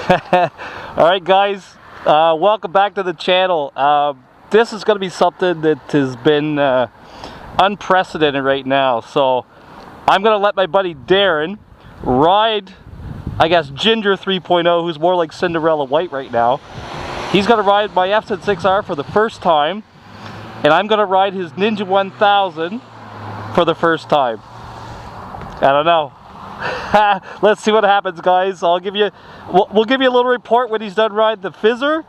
Alright guys, welcome back to the channel. This is going to be something that has been unprecedented right now. So I'm going to let my buddy Darren ride, I guess, Ginger 3.0, who's more like Cinderella White right now. He's going to ride my FZ6R for the first time, and I'm going to ride his Ninja 1000 for the first time. I don't know. Let's see what happens, guys. We'll give you a little report when he's done riding the Fizzer,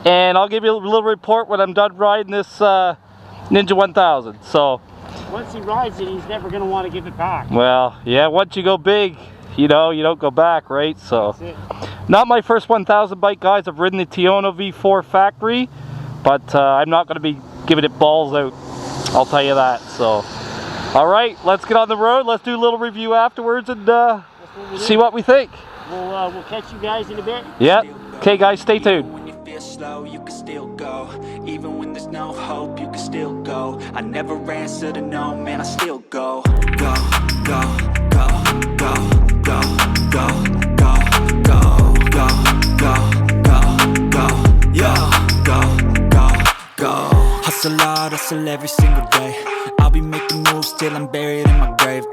and I'll give you a little report when I'm done riding this Ninja 1000. So once he rides it, he's never going to want to give it back. Well, yeah, once you go big, you know, you don't go back, right? So that's it. Not my first 1000 bike, guys. I've ridden the Tiono V4 factory, but I'm not going to be giving it balls out, I'll tell you that. So all right, let's get on the road. Let's do a little review afterwards and see what we think. We'll catch you guys in a bit. Yep. Okay, guys, stay tuned. When you feel slow, you can still go. Even when there's no hope, you can still go. I never answer to no, man, I still go. Go, go, go, go, go, go, go, go, go, go, go, go, go. Hustle hard, hustle every single day. I'll be making moves till I'm buried in my grave.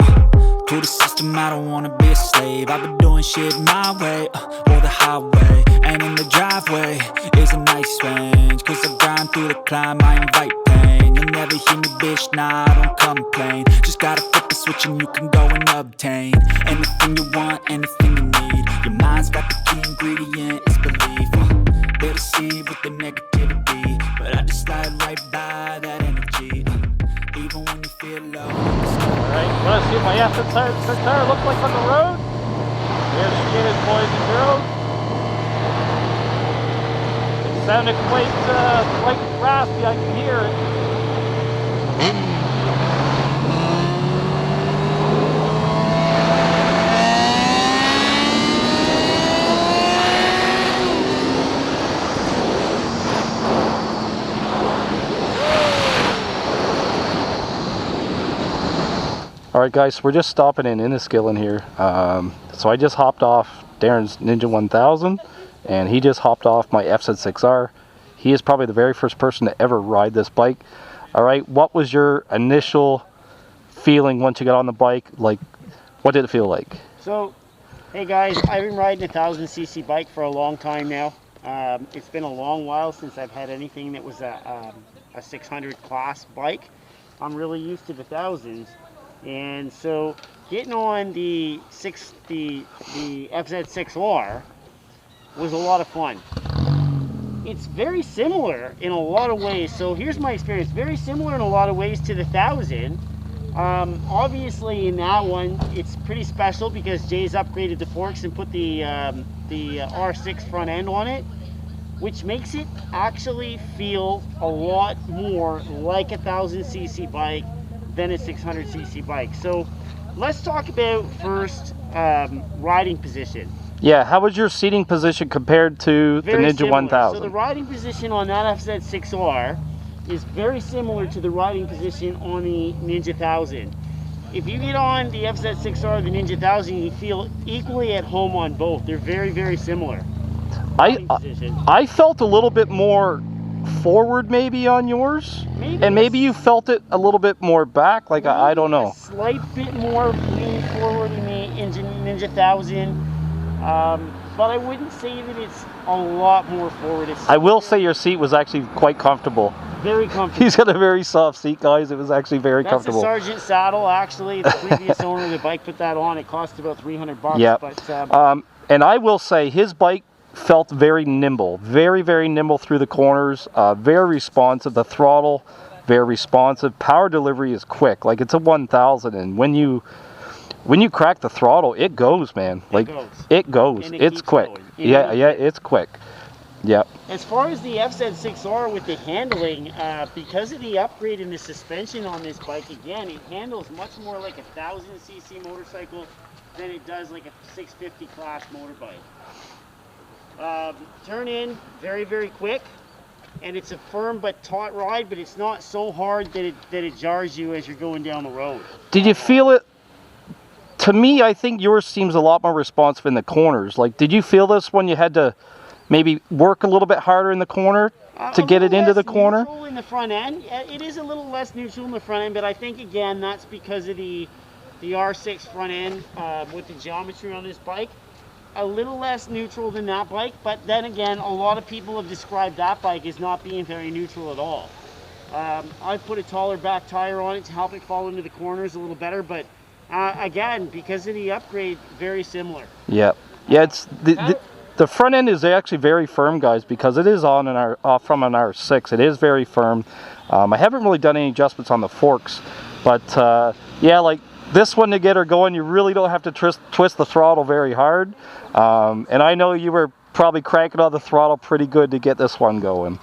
To the system, I don't wanna be a slave. I've been doing shit my way, or the highway. And in the driveway is a nice range. Cause I grind through the climb, I invite pain. You'll never hear me, bitch, nah, I don't complain. Just gotta flip the switch and you can go and obtain anything you want, anything you need. Your mind's got the key ingredient, it's belief. They're deceived with the negativity, but I just slide right by that energy. Even when you feel low. Alright, you want to see what my FZ6R looks like on the road? There she is, boys and girls. It sounded quite raspy, I can hear it. Alright guys, we're just stopping in Enniskillen here. So I just hopped off Darren's Ninja 1000, and he just hopped off my FZ6R. He is probably the very first person to ever ride this bike. Alright, what was your initial feeling once you got on the bike? Like, what did it feel like? So, hey guys, I've been riding a 1000cc bike for a long time now. It's been a long while since I've had anything that was a 600 class bike. I'm really used to the thousands. And so getting on the FZ6R was a lot of fun. It's very similar in a lot of ways. So here's my experience. Very similar in a lot of ways to the 1000. Obviously in that one, it's pretty special because Jay's upgraded the forks and put the R6 front end on it, which makes it actually feel a lot more like a 1000cc bike than a 600cc bike. So let's talk about first riding position. Yeah, how was your seating position compared to the Ninja similar. 1000? So the riding position on that FZ6R is very similar to the riding position on the Ninja 1000. If you get on the FZ6R or the Ninja 1000, you feel equally at home on both. They're very, very similar. I felt a little bit more forward maybe on yours, and maybe you felt it a little bit more back, like I don't know. A slight bit more lean forward in the Ninja 1000, but I wouldn't say that it's a lot more forward. I will say your seat was actually quite comfortable. Very comfortable. He's got a very soft seat, guys. It was actually very comfortable. That's a Sergeant saddle, actually. The previous owner of the bike put that on. It cost about 300 bucks. Yeah. But, and I will say his bike felt very nimble, very, very nimble through the corners, very responsive. The throttle, very responsive. Power delivery is quick. Like, it's a 1000, and when you crack the throttle, it goes, man. Like, it goes. It's quick. Yeah, it's quick. Yep. As far as the FZ6R with the handling, because of the upgrade in the suspension on this bike, again, it handles much more like a 1000cc motorcycle than it does like a 650 class motorbike. Turn in very, very quick, and it's a firm but taut ride, but it's not so hard that it jars you as you're going down the road. Did you feel it to me, I think yours seems a lot more responsive in the corners. Like, did you feel this when you had to maybe work a little bit harder in the corner to get it into the corner? Neutral in the front end. It is a little less neutral in the front end, but I think again that's because of the R6 front end with the geometry on this bike. A little less neutral than that bike, but then again, a lot of people have described that bike as not being very neutral at all. I put a taller back tire on it to help it fall into the corners a little better, but again, because of the upgrade, very similar. Yeah, yeah. It's the front end is actually very firm, guys, because it is on from an R6. It is very firm. I haven't really done any adjustments on the forks, but yeah, like this one to get her going, you really don't have to twist the throttle very hard. And I know you were probably cranking on the throttle pretty good to get this one going.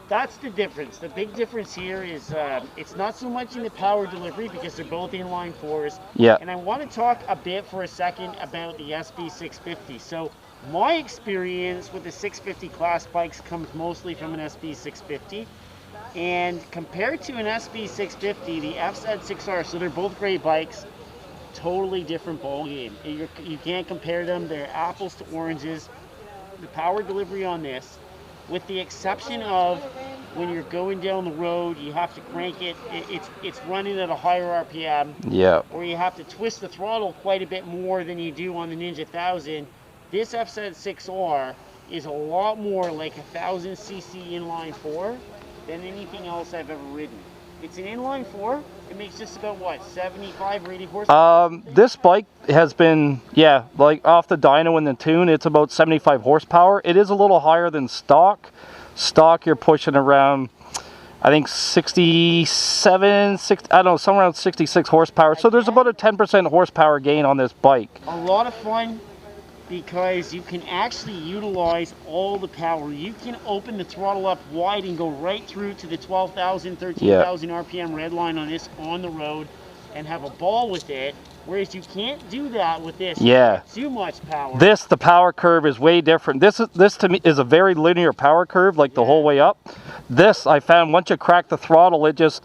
That's the difference. The big difference here is it's not so much in the power delivery because they're both inline fours. Yeah. And I want to talk a bit for a second about the SB650. So my experience with the 650 class bikes comes mostly from an SB650. And compared to an SB650, the FZ6R, so they're both great bikes, totally different ballgame. You can't compare them. They're apples to oranges. The power delivery on this, with the exception of when you're going down the road, you have to crank it. It's running at a higher RPM. Yeah. Or you have to twist the throttle quite a bit more than you do on the Ninja 1000. This FZ6R is a lot more like a 1000cc inline four than anything else I've ever ridden. It's an inline four. It makes just about what, 75 or 80 horsepower? This bike has been, yeah, like off the dyno and the tune, it's about 75 horsepower. It is a little higher than stock. Stock, you're pushing around, I think 67, I don't know, somewhere around 66 horsepower. So there's about a 10% horsepower gain on this bike. A lot of fun, because you can actually utilize all the power. You can open the throttle up wide and go right through to the 12,000, 13,000 RPM red line on this on the road and have a ball with it, whereas you can't do that with this. Yeah. Too much power. The power curve is way different. This to me is a very linear power curve, like the whole way up. This, I found, once you crack the throttle, it just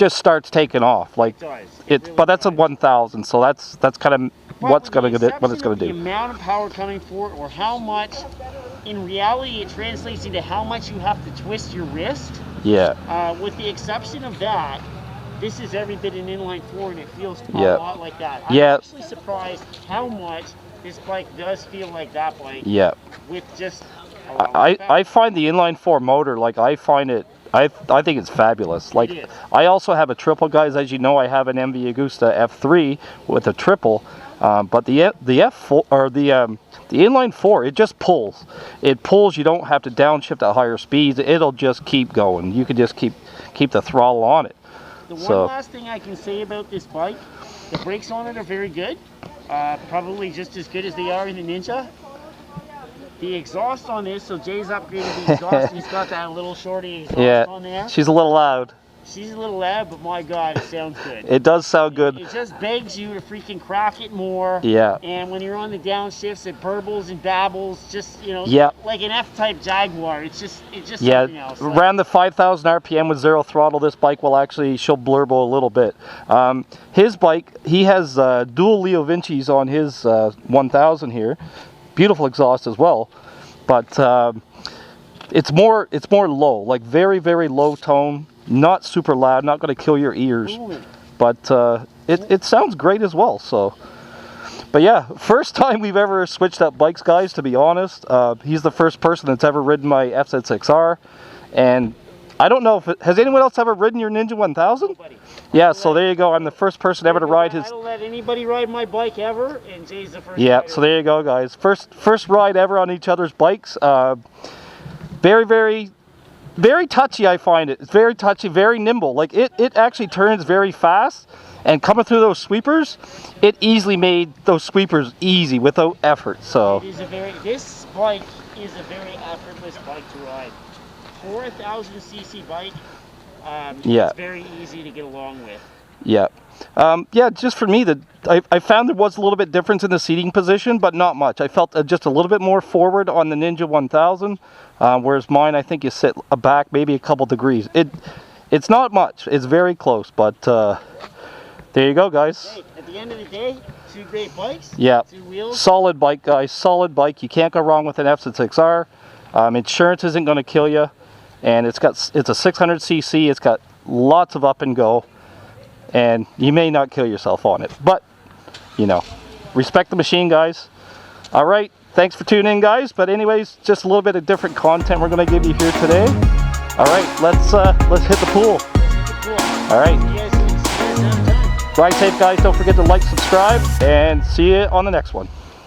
starts taking off. Like it does. Really but that's does. A 1000, so that's kind of what it's going to do. The amount of power coming forward, or how much, in reality, it translates into how much you have to twist your wrist. Yeah. With the exception of that, this is every bit an inline four, and it feels a lot like that. I'm actually surprised how much this bike does feel like that bike. Yeah. With just I find the inline four motor, like I find it, I think it's fabulous. Like I also have a triple, guys. As you know, I have an MV Agusta F3 with a triple. But the F4 or the inline four, it just pulls. It pulls. You don't have to downshift at higher speeds. It'll just keep going. You can just keep the throttle on it. The one last thing I can say about this bike, the brakes on it are very good. Probably just as good as they are in the Ninja. The exhaust on this, so Jay's upgraded the exhaust. He's got that little shorty exhaust on there. She's a little loud. She's a little loud, but my God, it sounds good. It does sound good. It just begs you to freaking crack it more. Yeah. And when you're on the downshifts, it burbles and babbles, just, you know, like an F-type Jaguar. It's just something else. Around the 5,000 RPM with zero throttle, this bike will actually, she'll blurble a little bit. His bike, he has dual Leo Vinci's on his 1000 here. Beautiful exhaust as well, but it's more low, like very, very low tone. Not super loud, not going to kill your ears, but it sounds great as well. So, but yeah, first time we've ever switched up bikes, guys, to be honest. He's the first person that's ever ridden my FZ6R, and I don't know if has anyone else ever ridden your Ninja 1000? Nobody. Yeah, so there you go. I'm the first person ever to ride his. I don't let anybody ride my bike ever, and Jay's the first. Yeah, so there you go, guys. First ride ever on each other's bikes. Very, very. Very touchy, I find it. It's very touchy, very nimble. Like it actually turns very fast, and coming through those sweepers, it easily made those sweepers easy without effort. So this bike is a very effortless bike to ride. For a 1000cc bike, it's very easy to get along with. Yeah. Yeah, just for me, I found there was a little bit difference in the seating position, but not much. I felt just a little bit more forward on the Ninja 1000, whereas mine, I think you sit back maybe a couple degrees. It's not much. It's very close, but there you go, guys. Hey, at the end of the day, two great bikes. Yeah. 2 wheels. Solid bike, guys. Solid bike. You can't go wrong with an FZ6R. Insurance isn't going to kill you, and it's a 600cc. It's got lots of up and go, and you may not kill yourself on it, but you know, respect the machine, guys. All right, thanks for tuning in, guys. But anyways, just a little bit of different content we're going to give you here today. All right, let's hit the pool. All right. You guys have time. Ride safe, guys. Don't forget to like, subscribe, and see you on the next one.